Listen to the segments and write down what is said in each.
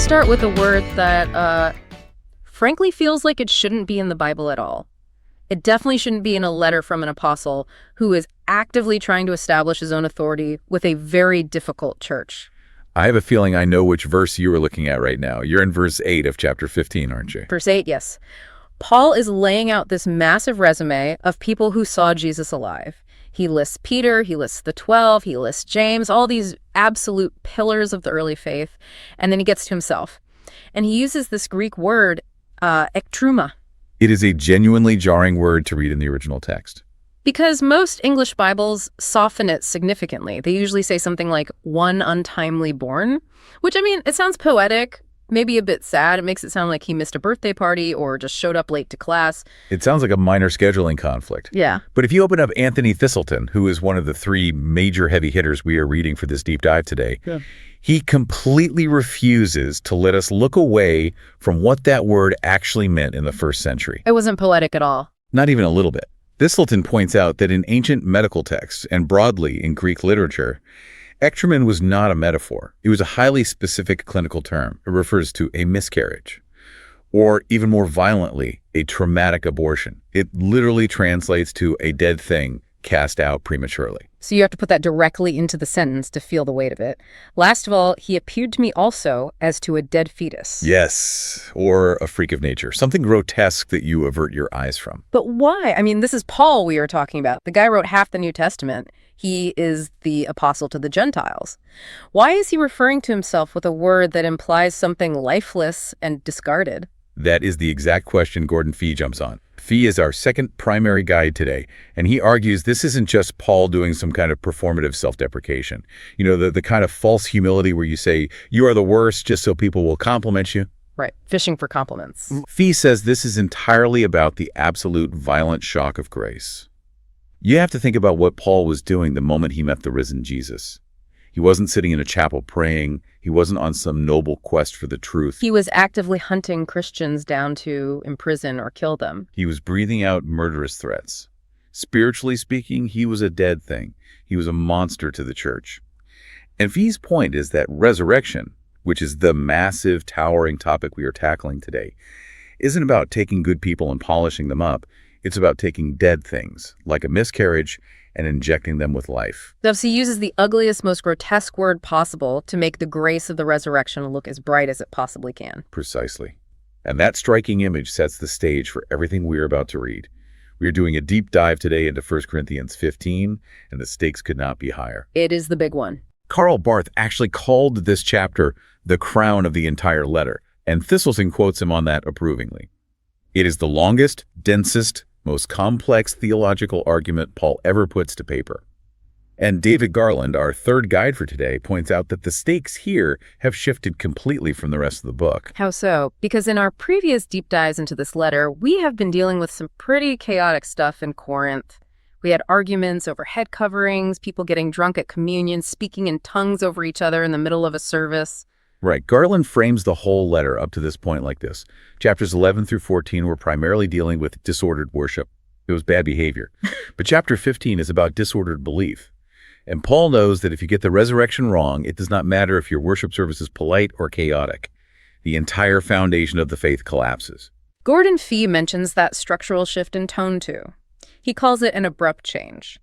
start with a word that, frankly, feels like it shouldn't be in the Bible at all. It definitely shouldn't be in a letter from an apostle who is actively trying to establish his own authority with a very difficult church. I have a feeling I know which verse you are looking at right now. You're in verse 8 of chapter 15, aren't you? Verse 8, yes. Paul is laying out this massive resume of people who saw Jesus alive. He lists Peter, he lists the 12, he lists James, all these absolute pillars of the early faith, and then he gets to himself. And he uses this Greek word, ektruma. It is a genuinely jarring word to read in the original text. Because most English Bibles soften it significantly. They usually say something like, one untimely born, which, I mean, it sounds poetic, maybe a bit sad. It makes it sound like he missed a birthday party or just showed up late to class. It sounds like a minor scheduling conflict. Yeah. But if you open up Anthony Thiselton, who is one of the 3 major heavy hitters we are reading for this deep dive today, he completely refuses to let us look away from what that word actually meant in the first century. It wasn't poetic at all. Not even a little bit. Thiselton points out that in ancient medical texts and broadly in Greek literature, ektromen was not a metaphor. It was a highly specific clinical term. It refers to a miscarriage, or even more violently, a traumatic abortion. It literally translates to a dead thing cast out prematurely. So you have to put that directly into the sentence to feel the weight of it. Last of all, he appeared to me also as to a dead fetus. Yes, or a freak of nature, something grotesque that you avert your eyes from. But why? I mean, this is Paul we are talking about. The guy wrote half the New Testament. He is the apostle to the Gentiles. Why is he referring to himself with a word that implies something lifeless and discarded? That is the exact question Gordon Fee jumps on. Fee is our second primary guide today, and he argues this isn't just Paul doing some kind of performative self-deprecation. You know, the kind of false humility where you say, you are the worst just so people will compliment you. Right, fishing for compliments. Fee says this is entirely about the absolute violent shock of grace. You have to think about what Paul was doing the moment he met the risen Jesus. He wasn't sitting in a chapel praying. He wasn't on some noble quest for the truth. He was actively hunting Christians down to imprison or kill them. He was breathing out murderous threats. Spiritually speaking, he was a dead thing. He was a monster to the church. And Fee's point is that resurrection, which is the massive, towering topic we are tackling today, isn't about taking good people and polishing them up. It's about taking dead things, like a miscarriage, and injecting them with life. Thus, he uses the ugliest, most grotesque word possible to make the grace of the resurrection look as bright as it possibly can. Precisely. And that striking image sets the stage for everything we're about to read. We are doing a deep dive today into 1 Corinthians 15, and the stakes could not be higher. It is the big one. Karl Barth actually called this chapter the crown of the entire letter, and Thiselton quotes him on that approvingly. It is the longest, densest, most complex theological argument Paul ever puts to paper. And David Garland, our third guide for today, points out that the stakes here have shifted completely from the rest of the book. How so? Because in our previous deep dives into this letter, we have been dealing with some pretty chaotic stuff in Corinth. We had arguments over head coverings, people getting drunk at communion, speaking in tongues over each other in the middle of a service. Right. Garland frames the whole letter up to this point like this. Chapters 11 through 14 were primarily dealing with disordered worship. It was bad behavior. But chapter 15 is about disordered belief. And Paul knows that if you get the resurrection wrong, it does not matter if your worship service is polite or chaotic. The entire foundation of the faith collapses. Gordon Fee mentions that structural shift in tone too. He calls it an abrupt change.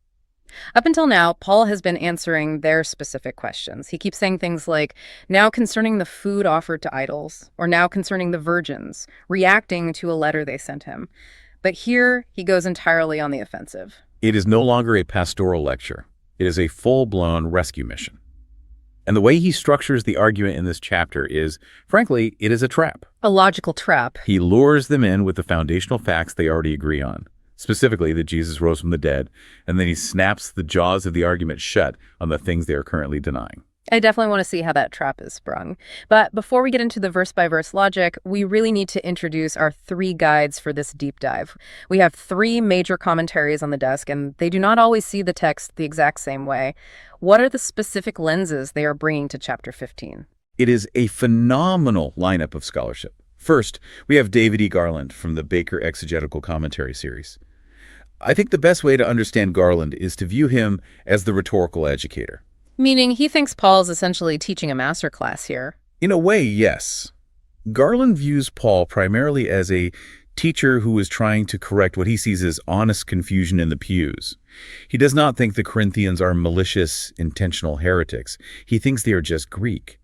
Up until now, Paul has been answering their specific questions. He keeps saying things like, now concerning the food offered to idols, or now concerning the virgins, reacting to a letter they sent him. But here, he goes entirely on the offensive. It is no longer a pastoral lecture. It is a full-blown rescue mission. And the way he structures the argument in this chapter is, frankly, it is a trap. A logical trap. He lures them in with the foundational facts they already agree on. Specifically that Jesus rose from the dead, and then he snaps the jaws of the argument shut on the things they are currently denying. I definitely want to see how that trap is sprung. But before we get into the verse-by-verse logic, we really need to introduce our 3 guides for this deep dive. We have 3 major commentaries on the desk, and they do not always see the text the exact same way. What are the specific lenses they are bringing to chapter 15? It is a phenomenal lineup of scholarship. First, we have David E. Garland from the Baker Exegetical Commentary series. I think the best way to understand Garland is to view him as the rhetorical educator. Meaning he thinks Paul is essentially teaching a master class here. In a way, yes. Garland views Paul primarily as a teacher who is trying to correct what he sees as honest confusion in the pews. He does not think the Corinthians are malicious, intentional heretics. He thinks they are just Greek.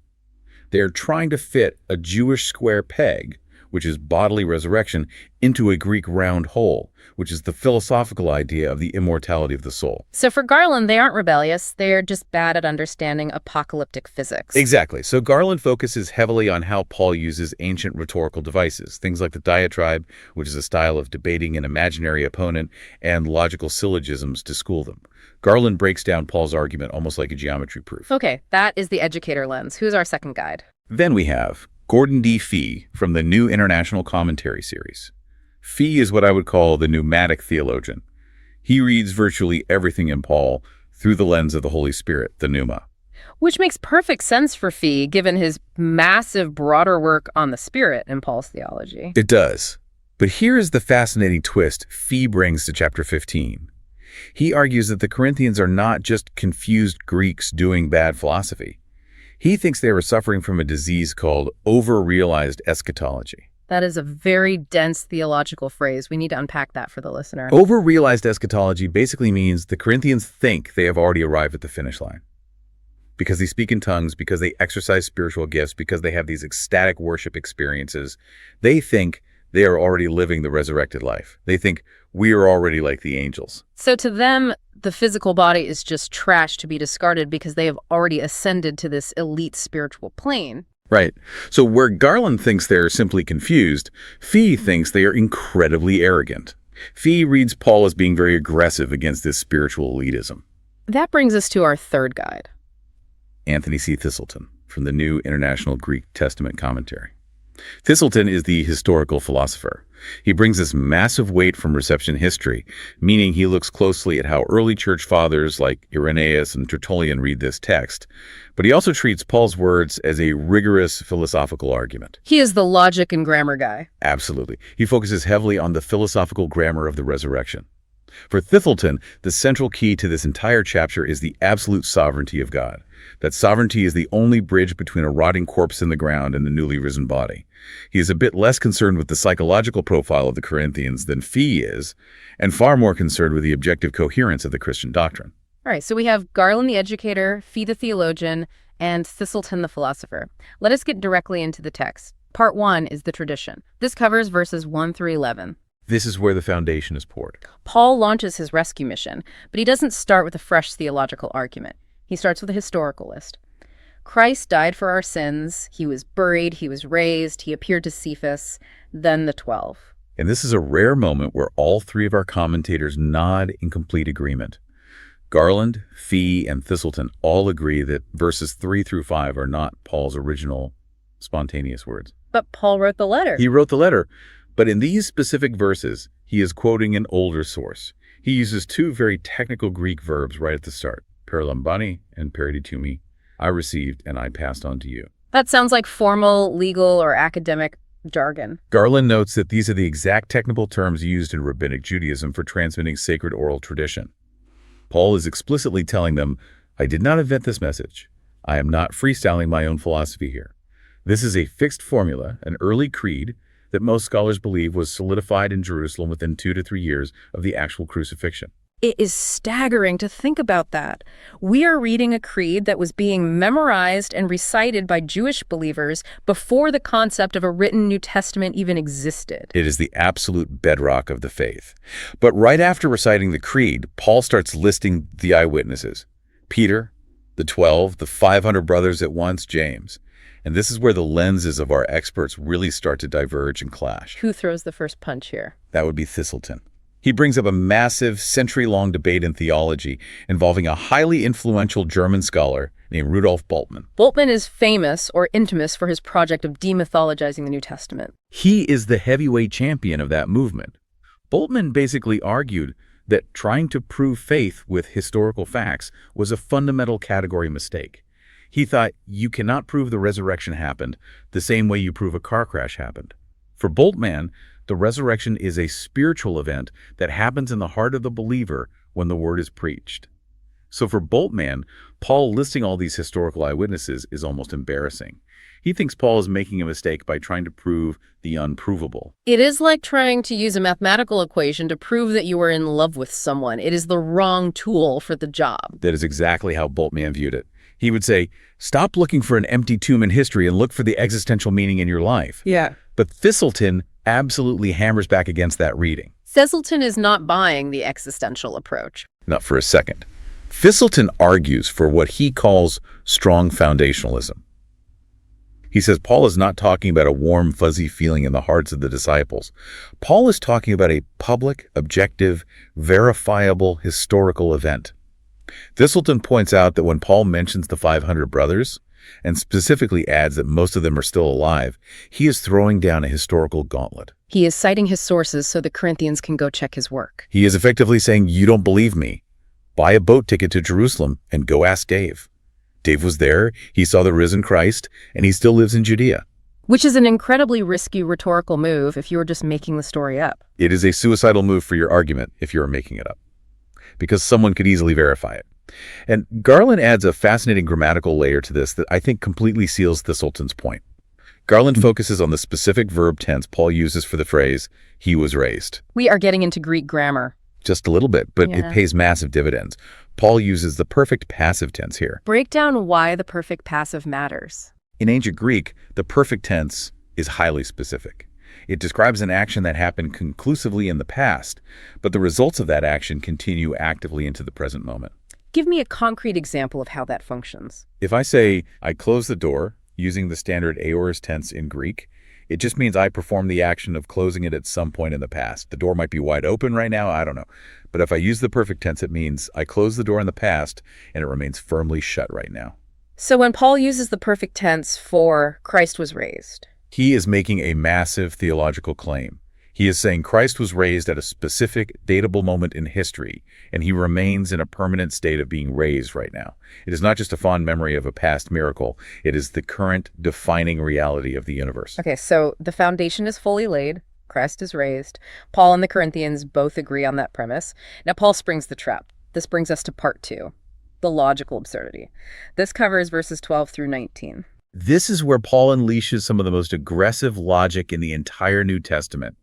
They are trying to fit a Jewish square peg, which is bodily resurrection, into a Greek round hole, which is the philosophical idea of the immortality of the soul. So for Garland, they aren't rebellious. They're just bad at understanding apocalyptic physics. Exactly. So Garland focuses heavily on how Paul uses ancient rhetorical devices, things like the diatribe, which is a style of debating an imaginary opponent, and logical syllogisms to school them. Garland breaks down Paul's argument almost like a geometry proof. Okay, that is the educator lens. Who's our second guide? Then we have Gordon D. Fee from the New International Commentary series. Fee is what I would call the pneumatic theologian. He reads virtually everything in Paul through the lens of the Holy Spirit, the pneuma. Which makes perfect sense for Fee, given his massive, broader work on the Spirit in Paul's theology. It does. But here is the fascinating twist Fee brings to chapter 15. He argues that the Corinthians are not just confused Greeks doing bad philosophy. He thinks they were suffering from a disease called over-realized eschatology. That is a very dense theological phrase. We need to unpack that for the listener. Over-realized eschatology basically means the Corinthians think they have already arrived at the finish line. Because they speak in tongues, because they exercise spiritual gifts, because they have these ecstatic worship experiences, they think they are already living the resurrected life. They think we are already like the angels. So to them, the physical body is just trash to be discarded because they have already ascended to this elite spiritual plane. Right. So where Garland thinks they're simply confused, Fee thinks they are incredibly arrogant. Fee reads Paul as being very aggressive against this spiritual elitism. That brings us to our third guide. Anthony C. Thiselton from the New International Greek Testament Commentary. Thiselton is the historical philosopher. He brings this massive weight from reception history, meaning he looks closely at how early church fathers like Irenaeus and Tertullian read this text, but he also treats Paul's words as a rigorous philosophical argument. He is the logic and grammar guy. Absolutely. He focuses heavily on the philosophical grammar of the resurrection. For Thiselton, the central key to this entire chapter is the absolute sovereignty of God. That sovereignty is the only bridge between a rotting corpse in the ground and the newly risen body. He is a bit less concerned with the psychological profile of the Corinthians than Fee is, and far more concerned with the objective coherence of the Christian doctrine. All right, so we have Garland the educator, Fee the theologian, and Thiselton the philosopher. Let us get directly into the text. Part 1 is the tradition. This covers verses 1 through 11. This is where the foundation is poured. Paul launches his rescue mission, but he doesn't start with a fresh theological argument. He starts with a historical list. Christ died for our sins. He was buried. He was raised. He appeared to Cephas, then the 12. And this is a rare moment where all three of our commentators nod in complete agreement. Garland, Fee, and Thiselton all agree that verses 3 through 5 are not Paul's original spontaneous words. But Paul wrote the letter. He wrote the letter, but in these specific verses, he is quoting an older source. He uses two very technical Greek verbs right at the start, peralambani and periditumi. I received and I passed on to you. That sounds like formal, legal, or academic jargon. Garland notes that these are the exact technical terms used in rabbinic Judaism for transmitting sacred oral tradition. Paul is explicitly telling them, I did not invent this message. I am not freestyling my own philosophy here. This is a fixed formula, an early creed, that most scholars believe was solidified in Jerusalem within 2 to 3 years of the actual crucifixion. It is staggering to think about that. We are reading a creed that was being memorized and recited by Jewish believers before the concept of a written New Testament even existed. It is the absolute bedrock of the faith. But right after reciting the creed, Paul starts listing the eyewitnesses. Peter, the 12, the 500 brothers at once, James. And this is where the lenses of our experts really start to diverge and clash. Who throws the first punch here? That would be Thiselton. He brings up a massive, century-long debate in theology involving a highly influential German scholar named Rudolf Bultmann. Bultmann is famous or infamous for his project of demythologizing the New Testament. He is the heavyweight champion of that movement. Bultmann basically argued that trying to prove faith with historical facts was a fundamental category mistake. He thought you cannot prove the resurrection happened the same way you prove a car crash happened. For Bultmann, the resurrection is a spiritual event that happens in the heart of the believer when the word is preached. So for Bultmann, Paul listing all these historical eyewitnesses is almost embarrassing. He thinks Paul is making a mistake by trying to prove the unprovable. It is like trying to use a mathematical equation to prove that you are in love with someone. It is the wrong tool for the job. That is exactly how Bultmann viewed it. He would say, stop looking for an empty tomb in history and look for the existential meaning in your life. Yeah. But Thiselton absolutely hammers back against that reading. Thiselton is not buying the existential approach. Not for a second. Thiselton argues for what he calls strong foundationalism. He says Paul is not talking about a warm, fuzzy feeling in the hearts of the disciples. Paul is talking about a public, objective, verifiable, historical event. Thiselton points out that when Paul mentions the 500 brothers, and specifically adds that most of them are still alive, he is throwing down a historical gauntlet. He is citing his sources so the Corinthians can go check his work. He is effectively saying, you don't believe me. Buy a boat ticket to Jerusalem and go ask Dave. Dave was there, he saw the risen Christ, and he still lives in Judea. Which is an incredibly risky rhetorical move if you were just making the story up. It is a suicidal move for your argument if you are making it up, because someone could easily verify it. And Garland adds a fascinating grammatical layer to this that I think completely seals Thiselton's point. Garland focuses on the specific verb tense Paul uses for the phrase, he was raised. We are getting into Greek grammar. Just a little bit, but it pays massive dividends. Paul uses the perfect passive tense here. Break down why the perfect passive matters. In ancient Greek, the perfect tense is highly specific. It describes an action that happened conclusively in the past, but the results of that action continue actively into the present moment. Give me a concrete example of how that functions. If I say, I close the door, using the standard aorist tense in Greek, it just means I perform the action of closing it at some point in the past. The door might be wide open right now, I don't know. But if I use the perfect tense, it means I close the door in the past and it remains firmly shut right now. So when Paul uses the perfect tense for Christ was raised, he is making a massive theological claim. He is saying Christ was raised at a specific, datable moment in history, and he remains in a permanent state of being raised right now. It is not just a fond memory of a past miracle. It is the current defining reality of the universe. Okay, so the foundation is fully laid. Christ is raised. Paul and the Corinthians both agree on that premise. Now, Paul springs the trap. This brings us to part 2, the logical absurdity. This covers verses 12 through 19. This is where Paul unleashes some of the most aggressive logic in the entire New Testament.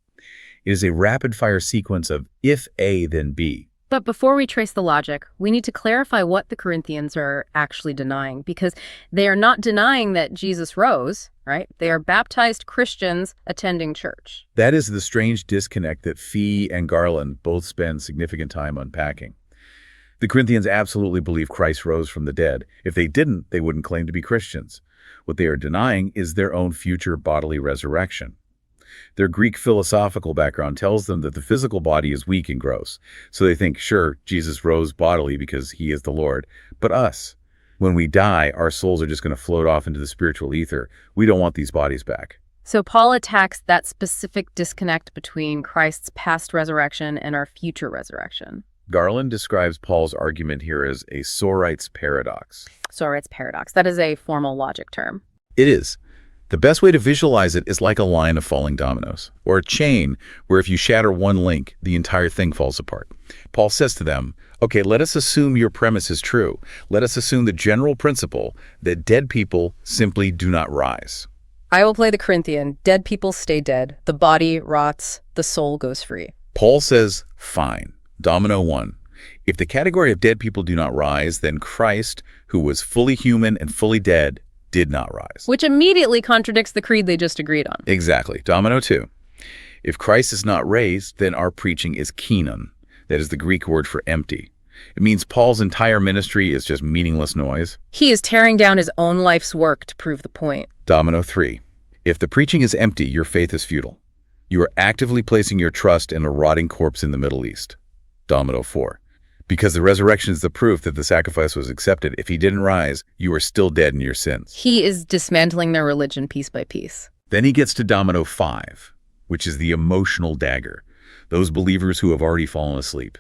It is a rapid-fire sequence of if A, then B. But before we trace the logic, we need to clarify what the Corinthians are actually denying, because they are not denying that Jesus rose, right? They are baptized Christians attending church. That is the strange disconnect that Fee and Garland both spend significant time unpacking. The Corinthians absolutely believe Christ rose from the dead. If they didn't, they wouldn't claim to be Christians. What they are denying is their own future bodily resurrection. Their Greek philosophical background tells them that the physical body is weak and gross. So they think, sure, Jesus rose bodily because he is the Lord. But us, when we die, our souls are just going to float off into the spiritual ether. We don't want these bodies back. So Paul attacks that specific disconnect between Christ's past resurrection and our future resurrection. Garland describes Paul's argument here as a Sorite's paradox. Sorite's paradox. That is a formal logic term. It is. The best way to visualize it is like a line of falling dominoes, or a chain where if you shatter one link, the entire thing falls apart. Paul says to them, okay, let us assume your premise is true. Let us assume the general principle that dead people simply do not rise. I will play the Corinthian. Dead people stay dead. The body rots. The soul goes free. Paul says, fine. Domino 1. If the category of dead people do not rise, then Christ, who was fully human and fully dead, did not rise. Which immediately contradicts the creed they just agreed on. Exactly. Domino 2. If Christ is not raised, then our preaching is keinon. That is the Greek word for empty. It means Paul's entire ministry is just meaningless noise. He is tearing down his own life's work to prove the point. Domino 3. If the preaching is empty, your faith is futile. You are actively placing your trust in a rotting corpse in the Middle East. Domino 4. Because the resurrection is the proof that the sacrifice was accepted. If he didn't rise, you are still dead in your sins. He is dismantling their religion piece by piece. Then he gets to Domino 5, which is the emotional dagger. Those believers who have already fallen asleep.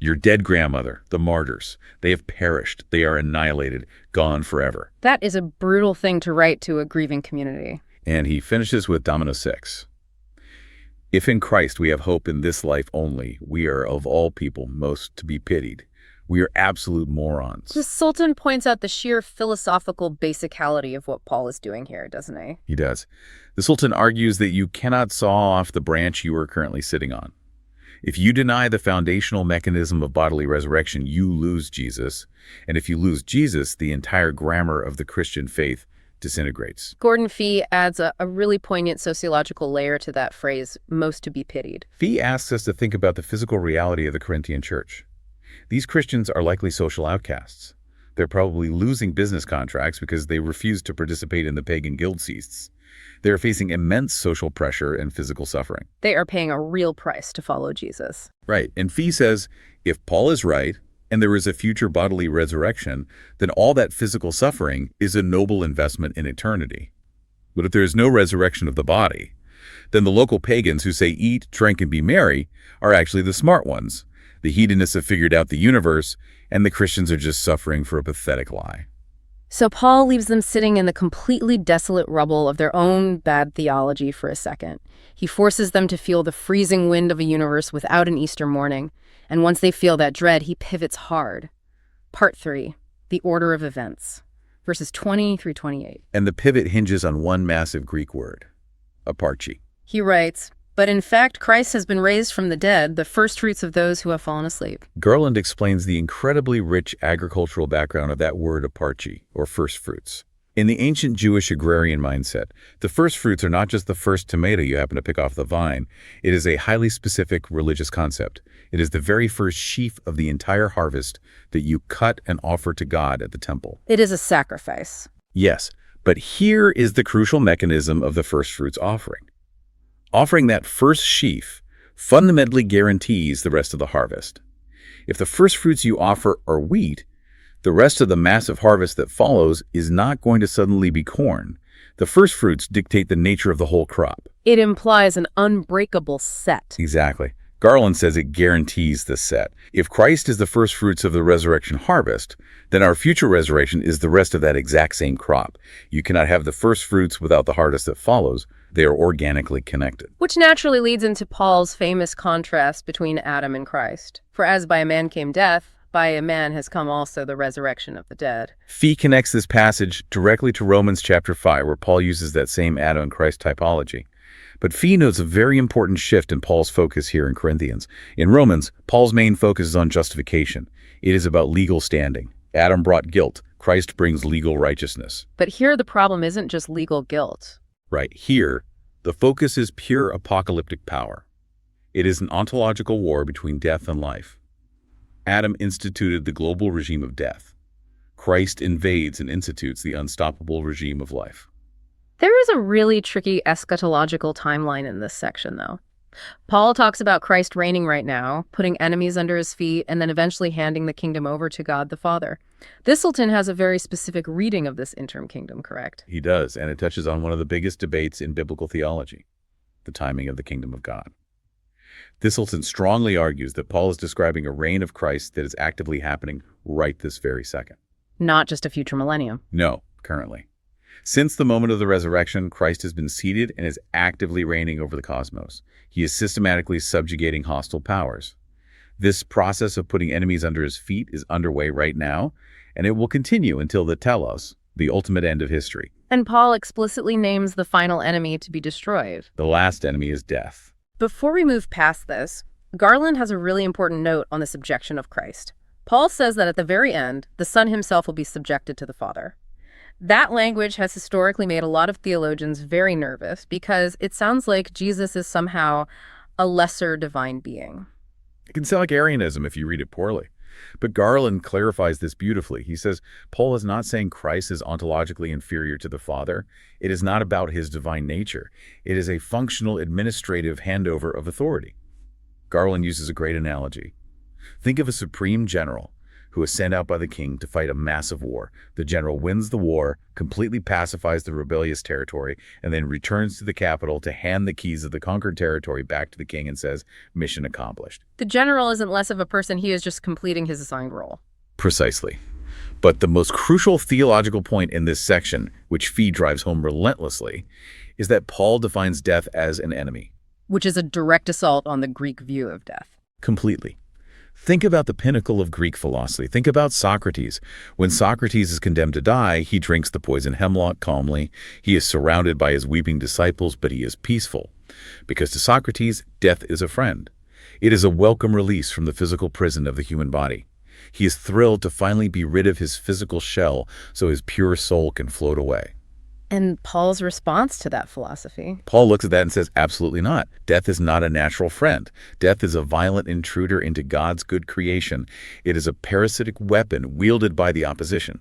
Your dead grandmother, the martyrs, they have perished. They are annihilated, gone forever. That is a brutal thing to write to a grieving community. And he finishes with Domino 6. If in Christ we have hope in this life only, we are of all people most to be pitied. We are absolute morons. Thiselton points out the sheer philosophical basicality of what Paul is doing here, doesn't he? He does. Thiselton argues that you cannot saw off the branch you are currently sitting on. If you deny the foundational mechanism of bodily resurrection, you lose Jesus. And if you lose Jesus, the entire grammar of the Christian faith disintegrates. Gordon Fee adds a really poignant sociological layer to that phrase, most to be pitied. Fee asks us to think about the physical reality of the Corinthian church. These Christians are likely social outcasts. They're probably losing business contracts because they refuse to participate in the pagan guild feasts. They're facing immense social pressure and physical suffering. They are paying a real price to follow Jesus. Right. And Fee says, if Paul is right, and there is a future bodily resurrection, then all that physical suffering is a noble investment in eternity. But if there is no resurrection of the body, then the local pagans who say eat, drink, and be merry are actually the smart ones. The hedonists have figured out the universe, and the Christians are just suffering for a pathetic lie. So Paul leaves them sitting in the completely desolate rubble of their own bad theology for a second. He forces them to feel the freezing wind of a universe without an Easter morning. And once they feel that dread, he pivots hard. Part 3, the order of events, verses 20 through 28. And the pivot hinges on one massive Greek word, aparchi. He writes, but in fact, Christ has been raised from the dead, the first fruits of those who have fallen asleep. Garland explains the incredibly rich agricultural background of that word aparchi, or first fruits. In the ancient Jewish agrarian mindset, the first fruits are not just the first tomato you happen to pick off the vine. It is a highly specific religious concept. It is the very first sheaf of the entire harvest that you cut and offer to God at the temple. It is a sacrifice. Yes, but here is the crucial mechanism of the first fruits offering. Offering that first sheaf fundamentally guarantees the rest of the harvest. If the first fruits you offer are wheat, the rest of the massive harvest that follows is not going to suddenly be corn. The first fruits dictate the nature of the whole crop. It implies an unbreakable set. Exactly. Garland says it guarantees the set. If Christ is the first fruits of the resurrection harvest, then our future resurrection is the rest of that exact same crop. You cannot have the first fruits without the harvest that follows. They are organically connected. Which naturally leads into Paul's famous contrast between Adam and Christ. For as by a man came death, by a man has come also the resurrection of the dead. Fee connects this passage directly to Romans chapter 5, where Paul uses that same Adam and Christ typology. But Fee notes a very important shift in Paul's focus here in Corinthians. In Romans, Paul's main focus is on justification. It is about legal standing. Adam brought guilt. Christ brings legal righteousness. But here the problem isn't just legal guilt. Right here, the focus is pure apocalyptic power. It is an ontological war between death and life. Adam instituted the global regime of death. Christ invades and institutes the unstoppable regime of life. There is a really tricky eschatological timeline in this section, though. Paul talks about Christ reigning right now, putting enemies under his feet, and then eventually handing the kingdom over to God the Father. Thiselton has a very specific reading of this interim kingdom, correct? He does, and it touches on one of the biggest debates in biblical theology, the timing of the kingdom of God. Thiselton strongly argues that Paul is describing a reign of Christ that is actively happening right this very second. Not just a future millennium. No, currently. Since the moment of the resurrection, Christ has been seated and is actively reigning over the cosmos. He is systematically subjugating hostile powers. This process of putting enemies under his feet is underway right now, and it will continue until the telos, the ultimate end of history. And Paul explicitly names the final enemy to be destroyed. The last enemy is death. Before we move past this, Garland has a really important note on the subjection of Christ. Paul says that at the very end, the Son himself will be subjected to the Father. That language has historically made a lot of theologians very nervous because it sounds like Jesus is somehow a lesser divine being. It can sound like Arianism if you read it poorly. But Garland clarifies this beautifully. He says, Paul is not saying Christ is ontologically inferior to the Father. It is not about his divine nature. It is a functional administrative handover of authority. Garland uses a great analogy. Think of a supreme general who is sent out by the king to fight a massive war. The general wins the war, completely pacifies the rebellious territory, and then returns to the capital to hand the keys of the conquered territory back to the king and says, mission accomplished. The general isn't less of a person, he is just completing his assigned role. Precisely. But the most crucial theological point in this section, which Fee drives home relentlessly, is that Paul defines death as an enemy. Which is a direct assault on the Greek view of death. Completely. Think about the pinnacle of Greek philosophy. Think about Socrates. When Socrates is condemned to die, he drinks the poison hemlock calmly. He is surrounded by his weeping disciples, but he is peaceful. Because to Socrates, death is a friend. It is a welcome release from the physical prison of the human body. He is thrilled to finally be rid of his physical shell so his pure soul can float away. And Paul's response to that philosophy? Paul looks at that and says, absolutely not. Death is not a natural friend. Death is a violent intruder into God's good creation. It is a parasitic weapon wielded by the opposition.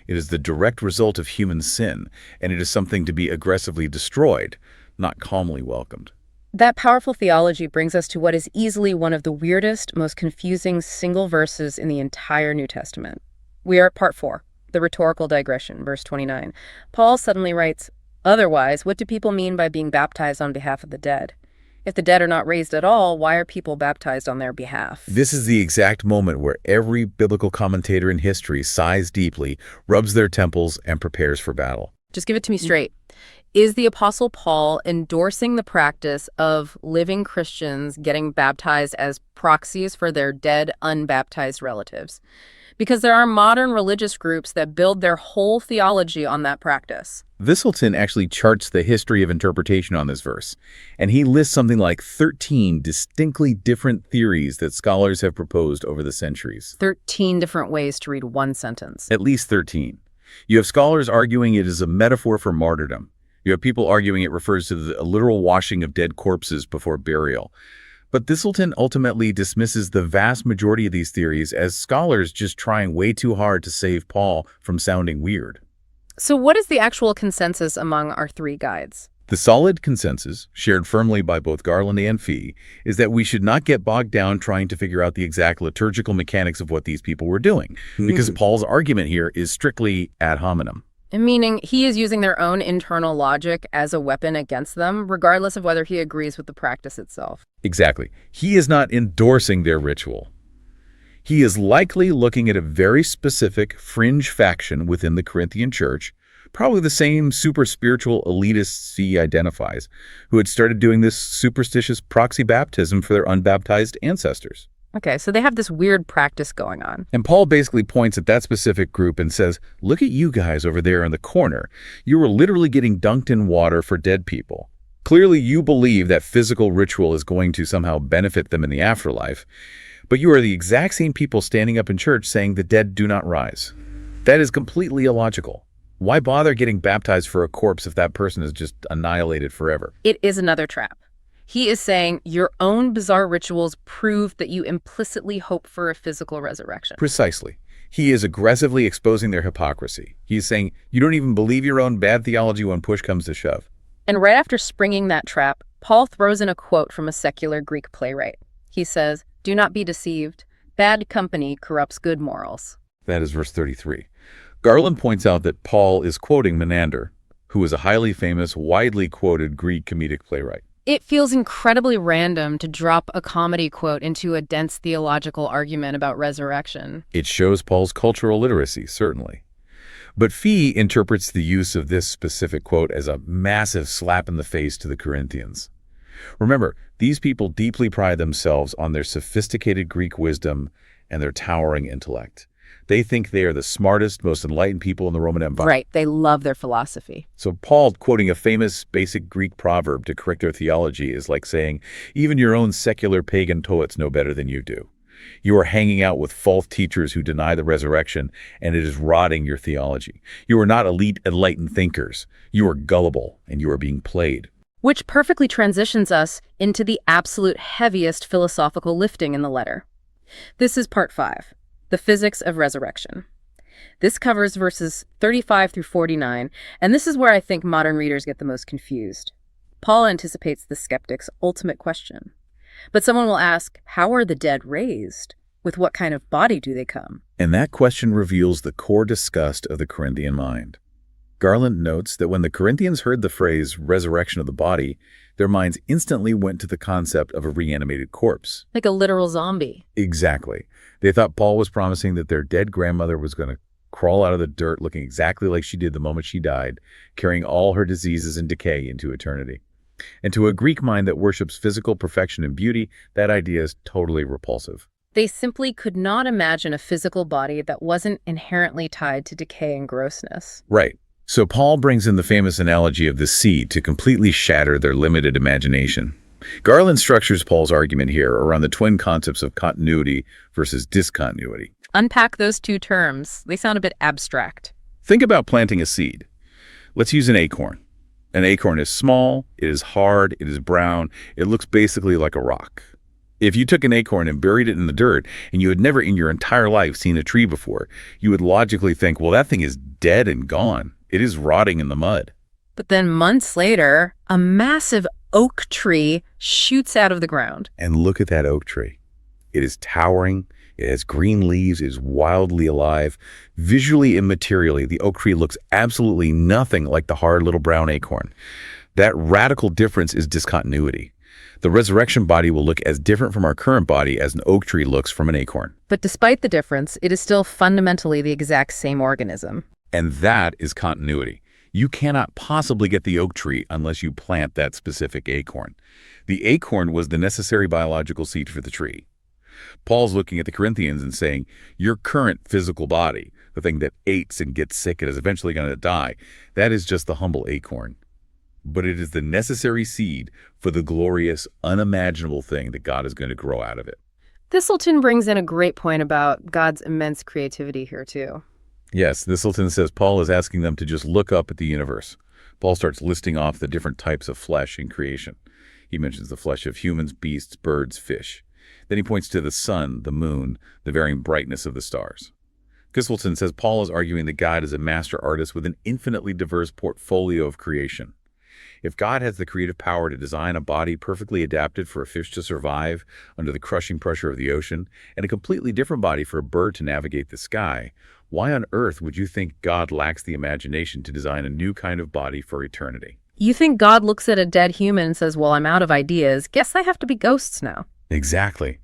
It is the direct result of human sin, and it is something to be aggressively destroyed, not calmly welcomed. That powerful theology brings us to what is easily one of the weirdest, most confusing single verses in the entire New Testament. We are at part 4. The rhetorical digression, verse 29. Paul suddenly writes, "Otherwise, what do people mean by being baptized on behalf of the dead? If the dead are not raised at all, why are people baptized on their behalf?" This is the exact moment where every biblical commentator in history sighs deeply, rubs their temples, and prepares for battle. Just give it to me straight. Is the Apostle Paul endorsing the practice of living Christians getting baptized as proxies for their dead, unbaptized relatives? Because there are modern religious groups that build their whole theology on that practice. Thiselton actually charts the history of interpretation on this verse, and he lists something like 13 distinctly different theories that scholars have proposed over the centuries. 13 different ways to read one sentence. At least 13. You have scholars arguing it is a metaphor for martyrdom. You have people arguing it refers to the literal washing of dead corpses before burial. But Thiselton ultimately dismisses the vast majority of these theories as scholars just trying way too hard to save Paul from sounding weird. So what is the actual consensus among our 3 guides? The solid consensus, shared firmly by both Garland and Fee, is that we should not get bogged down trying to figure out the exact liturgical mechanics of what these people were doing, because Paul's argument here is strictly ad hominem. Meaning he is using their own internal logic as a weapon against them, regardless of whether he agrees with the practice itself. Exactly. He is not endorsing their ritual. He is likely looking at a very specific fringe faction within the Corinthian church, probably the same super spiritual elitists he identifies, who had started doing this superstitious proxy baptism for their unbaptized ancestors. Okay, so they have this weird practice going on. And Paul basically points at that specific group and says, look at you guys over there in the corner. You were literally getting dunked in water for dead people. Clearly you believe that physical ritual is going to somehow benefit them in the afterlife, but you are the exact same people standing up in church saying the dead do not rise. That is completely illogical. Why bother getting baptized for a corpse if that person is just annihilated forever? It is another trap. He is saying your own bizarre rituals prove that you implicitly hope for a physical resurrection. Precisely. He is aggressively exposing their hypocrisy. He is saying you don't even believe your own bad theology when push comes to shove. And right after springing that trap, Paul throws in a quote from a secular Greek playwright. He says, "Do not be deceived. Bad company corrupts good morals." That is verse 33. Garland points out that Paul is quoting Menander, who is a highly famous, widely quoted Greek comedic playwright. It feels incredibly random to drop a comedy quote into a dense theological argument about resurrection. It shows Paul's cultural literacy, certainly. But Fee interprets the use of this specific quote as a massive slap in the face to the Corinthians. Remember, these people deeply pride themselves on their sophisticated Greek wisdom and their towering intellect. They think they are the smartest, most enlightened people in the Roman Empire. Right, they love their philosophy. So Paul quoting a famous basic Greek proverb to correct their theology is like saying, even your own secular pagan poets know better than you do. You are hanging out with false teachers who deny the resurrection, and it is rotting your theology. You are not elite, enlightened thinkers. You are gullible, and you are being played. Which perfectly transitions us into the absolute heaviest philosophical lifting in the letter. This is part 5. The physics of resurrection. This covers verses 35 through 49, and this is where I think modern readers get the most confused. Paul anticipates the skeptic's ultimate question. But someone will ask, how are the dead raised? With what kind of body do they come? And that question reveals the core disgust of the Corinthian mind. Garland notes that when the Corinthians heard the phrase resurrection of the body, their minds instantly went to the concept of a reanimated corpse. Like a literal zombie. Exactly. They thought Paul was promising that their dead grandmother was going to crawl out of the dirt looking exactly like she did the moment she died, carrying all her diseases and decay into eternity. And to a Greek mind that worships physical perfection and beauty, that idea is totally repulsive. They simply could not imagine a physical body that wasn't inherently tied to decay and grossness. Right. So Paul brings in the famous analogy of the seed to completely shatter their limited imagination. Garland structures Paul's argument here around the twin concepts of continuity versus discontinuity. Unpack those two terms. They sound a bit abstract. Think about planting a seed. Let's use an acorn. An acorn is small, it is hard, it is brown, it looks basically like a rock. If you took an acorn and buried it in the dirt, and you had never in your entire life seen a tree before, you would logically think, well, that thing is dead and gone. It is rotting in the mud. But then months later, a massive oak tree shoots out of the ground. And look at that oak tree. It is towering, it has green leaves, it is wildly alive. Visually and materially, the oak tree looks absolutely nothing like the hard little brown acorn. That radical difference is discontinuity. The resurrection body will look as different from our current body as an oak tree looks from an acorn. But despite the difference, it is still fundamentally the exact same organism. And that is continuity. You cannot possibly get the oak tree unless you plant that specific acorn. The acorn was the necessary biological seed for the tree. Paul's looking at the Corinthians and saying, your current physical body, the thing that aches and gets sick and is eventually going to die, that is just the humble acorn. But it is the necessary seed for the glorious, unimaginable thing that God is going to grow out of it. Thiselton brings in a great point about God's immense creativity here, too. Yes, Thiselton says Paul is asking them to just look up at the universe. Paul starts listing off the different types of flesh in creation. He mentions the flesh of humans, beasts, birds, fish. Then he points to the sun, the moon, the varying brightness of the stars. Thiselton says Paul is arguing that God is a master artist with an infinitely diverse portfolio of creation. If God has the creative power to design a body perfectly adapted for a fish to survive under the crushing pressure of the ocean, and a completely different body for a bird to navigate the sky, why on earth would you think God lacks the imagination to design a new kind of body for eternity? You think God looks at a dead human and says, well, I'm out of ideas. Guess I have to be ghosts now. Exactly.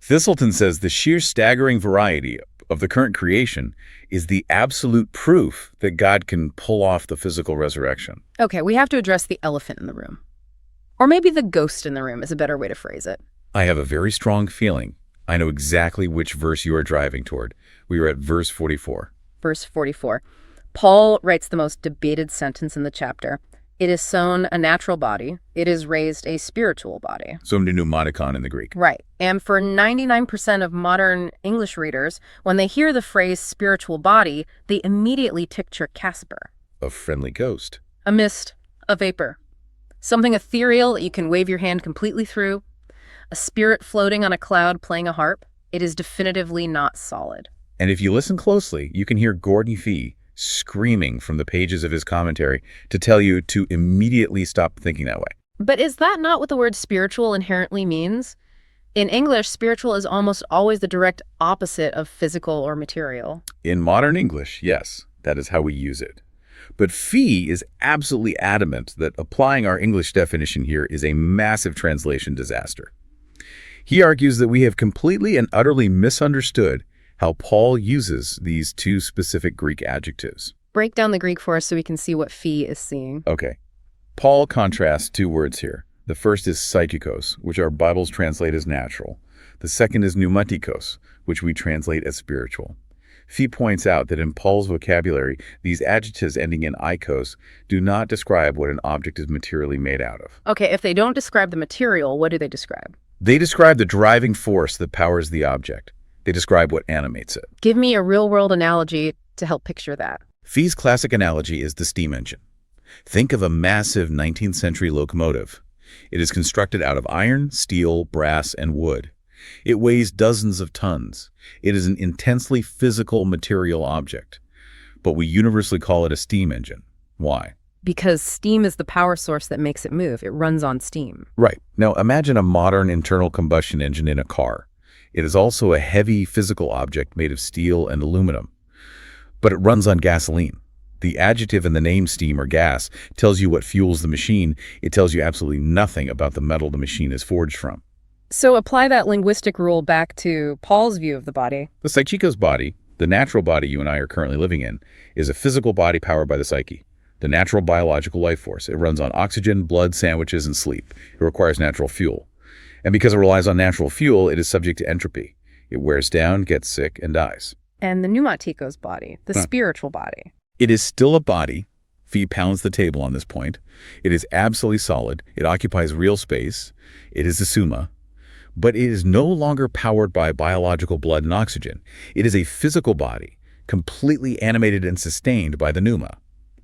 Thiselton says the sheer staggering variety of the current creation is the absolute proof that God can pull off the physical resurrection. Okay, we have to address the elephant in the room. Or maybe the ghost in the room is a better way to phrase it. I have a very strong feeling I know exactly which verse you are driving toward. We are at verse 44. Verse 44. Paul writes the most debated sentence in the chapter. It is sown a natural body. It is raised a spiritual body. Pneumaticon in the Greek. Right. And for 99% of modern English readers, when they hear the phrase spiritual body, they immediately picture Casper. A friendly ghost. A mist. A vapor. Something ethereal that you can wave your hand completely through. A spirit floating on a cloud playing a harp. It is definitively not solid. And if you listen closely, you can hear Gordon Fee screaming from the pages of his commentary to tell you to immediately stop thinking that way. But is that not what the word spiritual inherently means? In English, spiritual is almost always the direct opposite of physical or material. In modern English, yes, that is how we use it. But Fee is absolutely adamant that applying our English definition here is a massive translation disaster. He argues that we have completely and utterly misunderstood how Paul uses these two specific Greek adjectives. Break down the Greek for us so we can see what Fee is seeing. Okay. Paul contrasts two words here. The first is psychikos, which our Bibles translate as natural. The second is pneumatikos, which we translate as spiritual. Fee points out that in Paul's vocabulary, these adjectives ending in ikos do not describe what an object is materially made out of. Okay, if they don't describe the material, what do they describe? They describe the driving force that powers the object. They describe what animates it. Give me a real-world analogy to help picture that. Fee's classic analogy is the steam engine. Think of a massive 19th century locomotive. It is constructed out of iron, steel, brass, and wood. It weighs dozens of tons. It is an intensely physical material object. But we universally call it a steam engine. Why? Because steam is the power source that makes it move. It runs on steam. Right. Now imagine a modern internal combustion engine in a car. It is also a heavy physical object made of steel and aluminum. But it runs on gasoline. The adjective in the name steam or gas tells you what fuels the machine. It tells you absolutely nothing about the metal the machine is forged from. So apply that linguistic rule back to Paul's view of the body. The psychikos body, the natural body you and I are currently living in, is a physical body powered by the psyche, the natural biological life force. It runs on oxygen, blood, sandwiches, and sleep. It requires natural fuel. And because it relies on natural fuel, it is subject to entropy. It wears down, gets sick, and dies. And the pneumatico's body, the spiritual body. It is still a body. Fee pounds the table on this point. It is absolutely solid. It occupies real space. It is a summa. But it is no longer powered by biological blood and oxygen. It is a physical body, completely animated and sustained by the pneuma,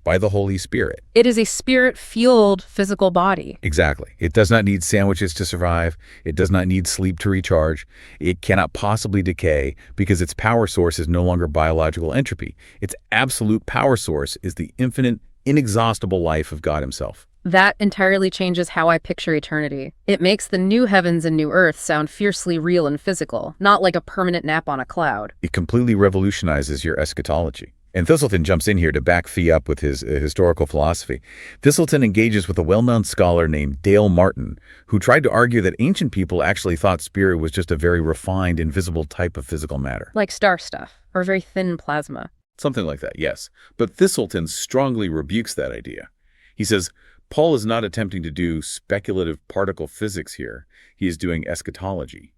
by the Holy Spirit. It is a spirit-fueled physical body. Exactly. It does not need sandwiches to survive. It does not need sleep to recharge. It cannot possibly decay because its power source is no longer biological entropy. Its absolute power source is the infinite, inexhaustible life of God himself. That entirely changes how I picture eternity. It makes the new heavens and new earth sound fiercely real and physical, not like a permanent nap on a cloud. It completely revolutionizes your eschatology. And Thiselton jumps in here to back Fee up with his historical philosophy. Thiselton engages with a well-known scholar named Dale Martin, who tried to argue that ancient people actually thought spirit was just a very refined, invisible type of physical matter. Like star stuff, or very thin plasma. Something like that, yes. But Thiselton strongly rebukes that idea. He says, Paul is not attempting to do speculative particle physics here. He is doing eschatology.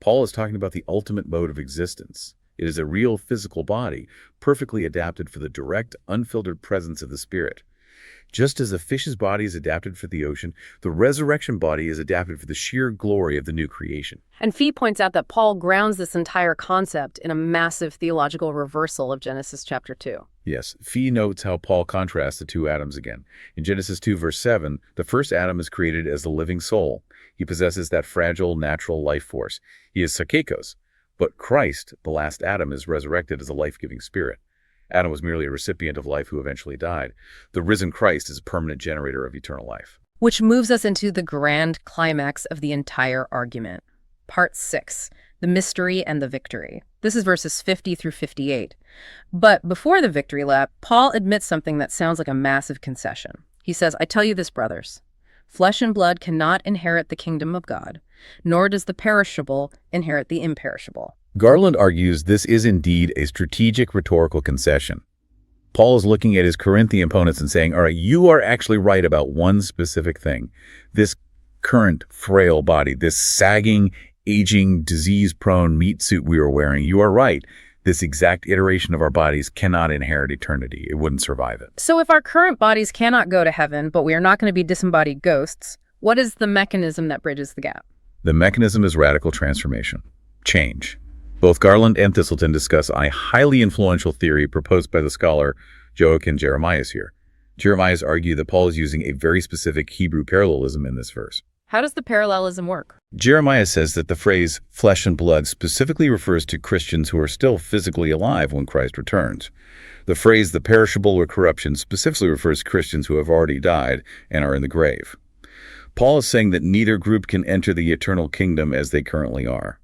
Paul is talking about the ultimate mode of existence. It is a real physical body, perfectly adapted for the direct, unfiltered presence of the Spirit. Just as a fish's body is adapted for the ocean, the resurrection body is adapted for the sheer glory of the new creation. And Fee points out that Paul grounds this entire concept in a massive theological reversal of Genesis chapter 2. Yes, Fee notes how Paul contrasts the two Adams again. In Genesis 2, verse 7, the first Adam is created as the living soul. He possesses that fragile, natural life force. He is sarkakos. But Christ, the last Adam, is resurrected as a life-giving spirit. Adam was merely a recipient of life who eventually died. The risen Christ is a permanent generator of eternal life. Which moves us into the grand climax of the entire argument. Part 6, the mystery and the victory. This is verses 50 through 58. But before the victory lap, Paul admits something that sounds like a massive concession. He says, I tell you this, brothers. Flesh and blood cannot inherit the kingdom of God, nor does the perishable inherit the imperishable. Garland argues this is indeed a strategic rhetorical concession. Paul is looking at his Corinthian opponents and saying, all right, you are actually right about one specific thing. This current frail body, this sagging, aging, disease-prone meat suit we are wearing, you are right. This exact iteration of our bodies cannot inherit eternity. It wouldn't survive it. So if our current bodies cannot go to heaven, but we are not going to be disembodied ghosts, what is the mechanism that bridges the gap? The mechanism is radical transformation, change. Both Garland and Thiselton discuss a highly influential theory proposed by the scholar Joachim Jeremias here. Jeremias argued that Paul is using a very specific Hebrew parallelism in this verse. How does the parallelism work? Jeremiah says that the phrase flesh and blood specifically refers to Christians who are still physically alive when Christ returns. The phrase the perishable or corruption specifically refers to Christians who have already died and are in the grave. Paul is saying that neither group can enter the eternal kingdom as they currently are.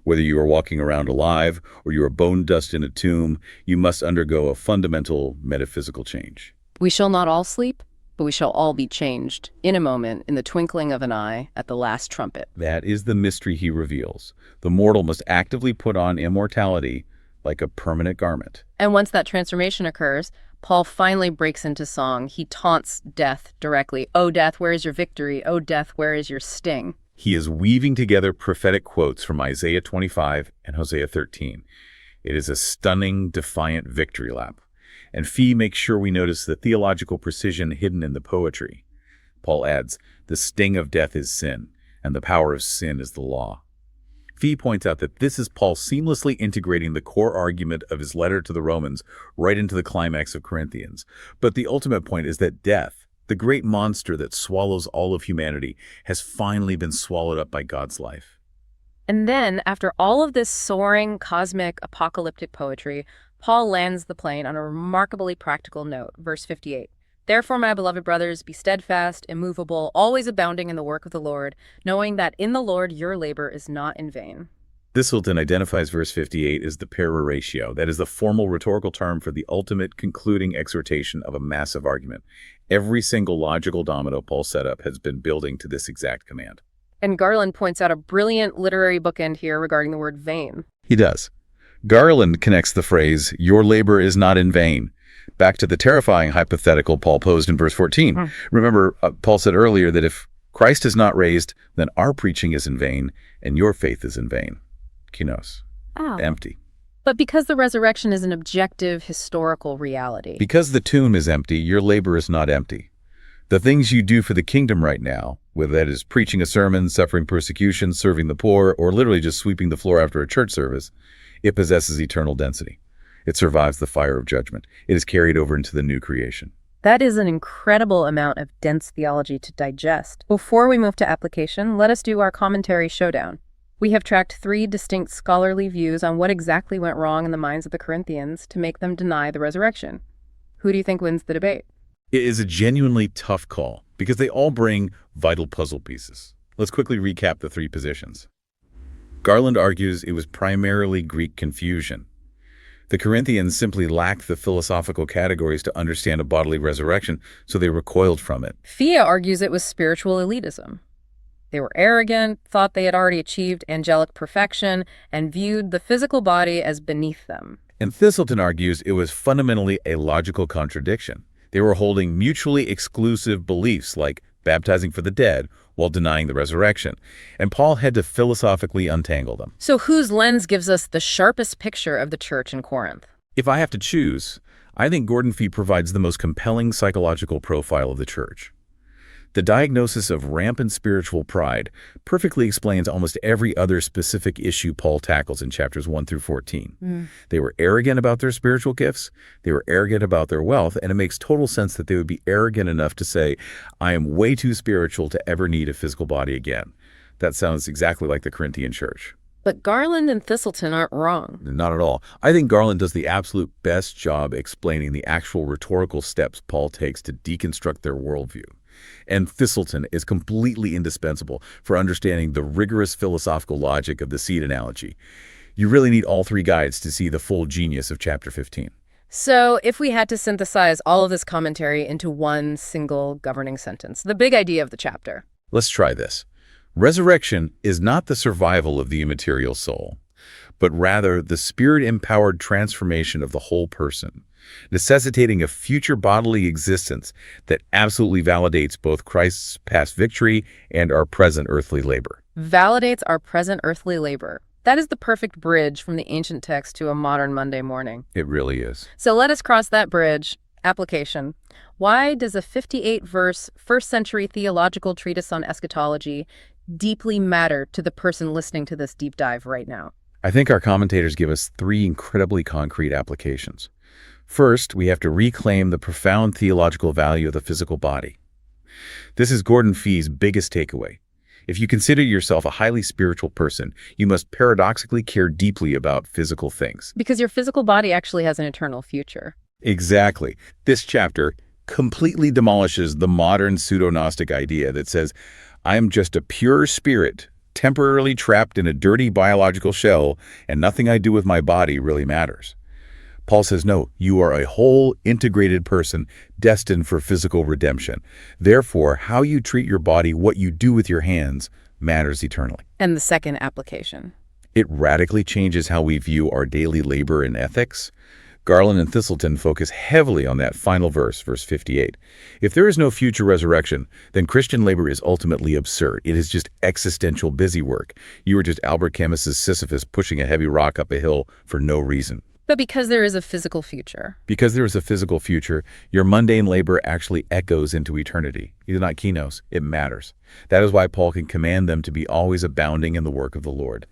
Whether you are walking around alive or you are bone dust in a tomb, you must undergo a fundamental metaphysical change. We shall not all sleep, but we shall all be changed in a moment, in the twinkling of an eye, at the last trumpet. That is the mystery he reveals. The mortal must actively put on immortality like a permanent garment. And once that transformation occurs, Paul finally breaks into song. He taunts death directly. "O death, where is your victory? O death, where is your sting?" He is weaving together prophetic quotes from Isaiah 25 and Hosea 13. It is a stunning, defiant victory lap. And Fee makes sure we notice the theological precision hidden in the poetry. Paul adds, the sting of death is sin, and the power of sin is the law. Fee points out that this is Paul seamlessly integrating the core argument of his letter to the Romans right into the climax of Corinthians. But the ultimate point is that death, the great monster that swallows all of humanity, has finally been swallowed up by God's life. And then, after all of this soaring, cosmic, apocalyptic poetry, Paul lands the plane on a remarkably practical note, verse 58. Therefore, my beloved brothers, be steadfast, immovable, always abounding in the work of the Lord, knowing that in the Lord your labor is not in vain. Thiselton identifies verse 58 as the peroratio. That is the formal rhetorical term for the ultimate concluding exhortation of a massive argument. Every single logical domino Paul set up has been building to this exact command. And Garland points out a brilliant literary bookend here regarding the word vain. He does. Garland connects the phrase, your labor is not in vain, back to the terrifying hypothetical Paul posed in verse 14. Remember, Paul said earlier that if Christ is not raised, then our preaching is in vain and your faith is in vain. Kinos. Oh. Empty. But because the resurrection is an objective historical reality. Because the tomb is empty, your labor is not empty. The things you do for the kingdom right now, whether that is preaching a sermon, suffering persecution, serving the poor, or literally just sweeping the floor after a church service, it possesses eternal density. It survives the fire of judgment. It is carried over into the new creation. That is an incredible amount of dense theology to digest. Before we move to application, let us do our commentary showdown. We have tracked 3 distinct scholarly views on what exactly went wrong in the minds of the Corinthians to make them deny the resurrection. Who do you think wins the debate? It is a genuinely tough call because they all bring vital puzzle pieces. Let's quickly recap the 3 positions. Garland argues it was primarily Greek confusion. The Corinthians simply lacked the philosophical categories to understand a bodily resurrection, so they recoiled from it. Thea argues it was spiritual elitism. They were arrogant, thought they had already achieved angelic perfection, and viewed the physical body as beneath them. And Thiselton argues it was fundamentally a logical contradiction. They were holding mutually exclusive beliefs like baptizing for the dead while denying the resurrection. And Paul had to philosophically untangle them. So whose lens gives us the sharpest picture of the church in Corinth? If I have to choose, I think Gordon Fee provides the most compelling psychological profile of the church. The diagnosis of rampant spiritual pride perfectly explains almost every other specific issue Paul tackles in chapters 1 through 14. They were arrogant about their spiritual gifts, they were arrogant about their wealth, and it makes total sense that they would be arrogant enough to say, I am way too spiritual to ever need a physical body again. That sounds exactly like the Corinthian church. But Garland and Thiselton aren't wrong. Not at all. I think Garland does the absolute best job explaining the actual rhetorical steps Paul takes to deconstruct their worldview. And Thiselton is completely indispensable for understanding the rigorous philosophical logic of the seed analogy. You really need all 3 guides to see the full genius of chapter 15. So if we had to synthesize all of this commentary into one single governing sentence, the big idea of the chapter. Let's try this. Resurrection is not the survival of the immaterial soul, but rather the spirit-empowered transformation of the whole person, necessitating a future bodily existence that absolutely validates both Christ's past victory and our present earthly labor. Validates our present earthly labor. That is the perfect bridge from the ancient text to a modern Monday morning. It really is. So let us cross that bridge. Application. Why does a 58-verse, first-century theological treatise on eschatology deeply matter to the person listening to this deep dive right now? I think our commentators give us 3 incredibly concrete applications. First, we have to reclaim the profound theological value of the physical body. This is Gordon Fee's biggest takeaway. If you consider yourself a highly spiritual person, you must paradoxically care deeply about physical things. Because your physical body actually has an eternal future. Exactly. This chapter completely demolishes the modern pseudo-Gnostic idea that says, I am just a pure spirit, temporarily trapped in a dirty biological shell, and nothing I do with my body really matters. Paul says, no, you are a whole, integrated person destined for physical redemption. Therefore, how you treat your body, what you do with your hands, matters eternally. And the second application. It radically changes how we view our daily labor and ethics. Garland and Thiselton focus heavily on that final verse, verse 58. If there is no future resurrection, then Christian labor is ultimately absurd. It is just existential busy work. You are just Albert Camus's Sisyphus pushing a heavy rock up a hill for no reason. But because there is a physical future. Because there is a physical future, your mundane labor actually echoes into eternity. It is not kinos, it matters. That is why Paul can command them to be always abounding in the work of the Lord.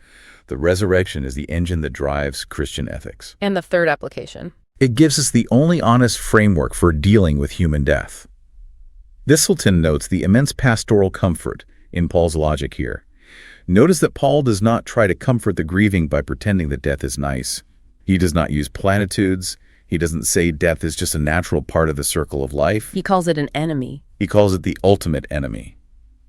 The resurrection is the engine that drives Christian ethics. And the third application. It gives us the only honest framework for dealing with human death. Thiselton notes the immense pastoral comfort in Paul's logic here. Notice that Paul does not try to comfort the grieving by pretending that death is nice. He does not use platitudes. He doesn't say death is just a natural part of the circle of life. He calls it an enemy. He calls it the ultimate enemy.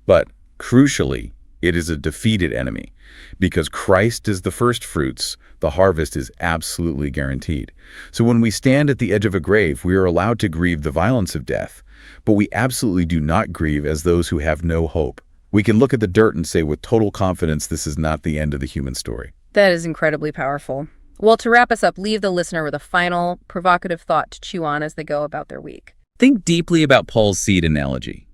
But, crucially, it is a defeated enemy. Because Christ is the first fruits, the harvest is absolutely guaranteed. So when we stand at the edge of a grave, we are allowed to grieve the violence of death, but we absolutely do not grieve as those who have no hope. We can look at the dirt and say with total confidence this is not the end of the human story. That is incredibly powerful. Well, to wrap us up, leave the listener with a final, provocative thought to chew on as they go about their week. Think deeply about Paul's seed analogy.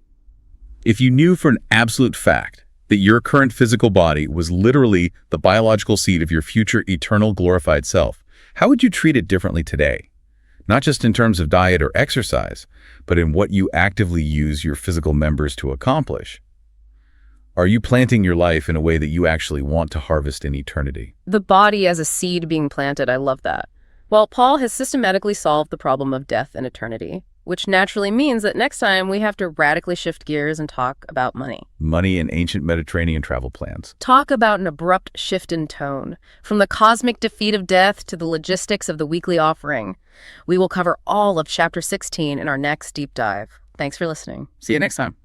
If you knew for an absolute fact that your current physical body was literally the biological seed of your future eternal glorified self, how would you treat it differently today? Not just in terms of diet or exercise, but in what you actively use your physical members to accomplish. Are you planting your life in a way that you actually want to harvest in eternity? The body as a seed being planted, I love that. Well, Paul has systematically solved the problem of death and eternity, which naturally means that next time we have to radically shift gears and talk about money. Money and ancient Mediterranean travel plans. Talk about an abrupt shift in tone, from the cosmic defeat of death to the logistics of the weekly offering. We will cover all of Chapter 16 in our next deep dive. Thanks for listening. See you next time.